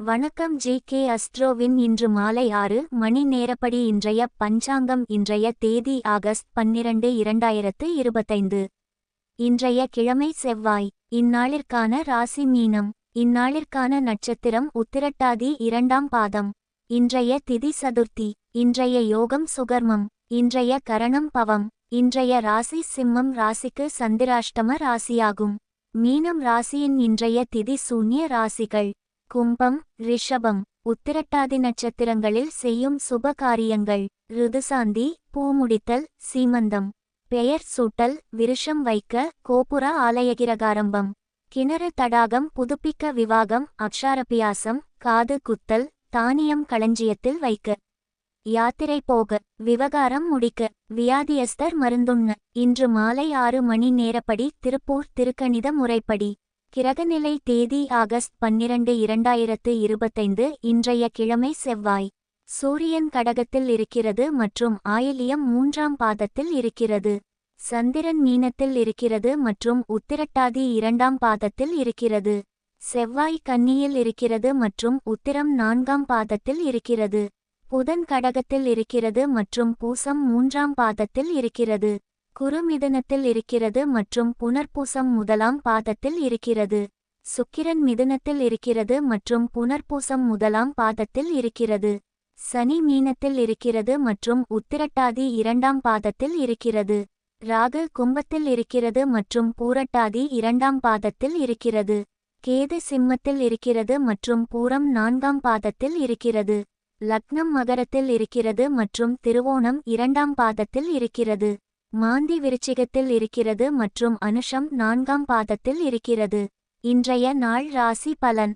வணக்கம் ஜி.கே. அஸ்ட்ரோவின் இன்று மாலை 6 மணி நேரப்படி இன்றைய பஞ்சாங்கம். இன்றைய தேதி ஆகஸ்ட் 12, 2025. இன்றைய கிழமை செவ்வாய். இந்நாளிற்கான ராசி மீனம். இந்நாளிற்கான நட்சத்திரம் உத்திரட்டாதி 2ஆம் பாதம். இன்றைய திதி சதுர்த்தி. இன்றைய யோகம் சுகர்மம். இன்றைய கரணம் பவம். இன்றைய ராசி சிம்மம் ராசிக்கு சந்திராஷ்டம ராசியாகும். மீனம் ராசியின் இன்றைய திதி சூன்ய ராசிகள் கும்பம், ரிஷபம். உத்திரட்டாதி நட்சத்திரங்களில் செய்யும் சுப காரியங்கள்: ருதுசாந்தி, பூமுடித்தல், சீமந்தம், பெயர் சூட்டல், விருஷம் வைக்க, கோபுர ஆலயகிரகாரம்பம், கிணறு தடாகம் புதுப்பிக்க, விவாகம், அக்ஷாரபியாசம், காது குத்தல், தானியம் களஞ்சியத்தில் வைக்க, யாத்திரை போக, விவகாரம் முடிக்க, வியாதியஸ்தர் மருந்துண்ண. இன்று மாலை 6 மணி நேரப்படி திருப்பூர் திருக்கணித முறைப்படி. கிரகநிலை தேதி ஆகஸ்ட் 12, 2025. இன்றைய கிழமை செவ்வாய். சூரியன் கடகத்தில் இருக்கிறது மற்றும் ஆயில்யம் 3ஆம் பாதத்தில் இருக்கிறது. சந்திரன் மீனத்தில் இருக்கிறது மற்றும் உத்திரட்டாதி 2ஆம் பாதத்தில் இருக்கிறது. செவ்வாய் கன்னியில் இருக்கிறது மற்றும் உத்திரம் 4ஆம் பாதத்தில் இருக்கிறது. புதன் கடகத்தில் இருக்கிறது மற்றும் பூசம் 3ஆம் பாதத்தில் இருக்கிறது. குரு மிதுனத்தில் இருக்கிறது மற்றும் புனர்பூசம் 1ஆம் பாதத்தில் இருக்கிறது. சுக்கிரன் மிதுனத்தில் இருக்கிறது மற்றும் புனர்பூசம் 1ஆம் பாதத்தில் இருக்கிறது. சனி மீனத்தில் இருக்கிறது மற்றும் உத்திரட்டாதி 2ஆம் பாதத்தில் இருக்கிறது. ராகு கும்பத்தில் இருக்கிறது மற்றும் பூரட்டாதி 2ஆம் பாதத்தில் இருக்கிறது. கேது சிம்மத்தில் இருக்கிறது மற்றும் பூரம் 4ஆம் பாதத்தில் இருக்கிறது. லக்னம் மகரத்தில் இருக்கிறது மற்றும் திருவோணம் 2ஆம் பாதத்தில் இருக்கிறது. மாந்தி விருச்சிகத்தில் இருக்கிறது மற்றும் அனுஷம் 4ஆம் பாதத்தில் இருக்கிறது. இன்றைய நாள் ராசி பலன்.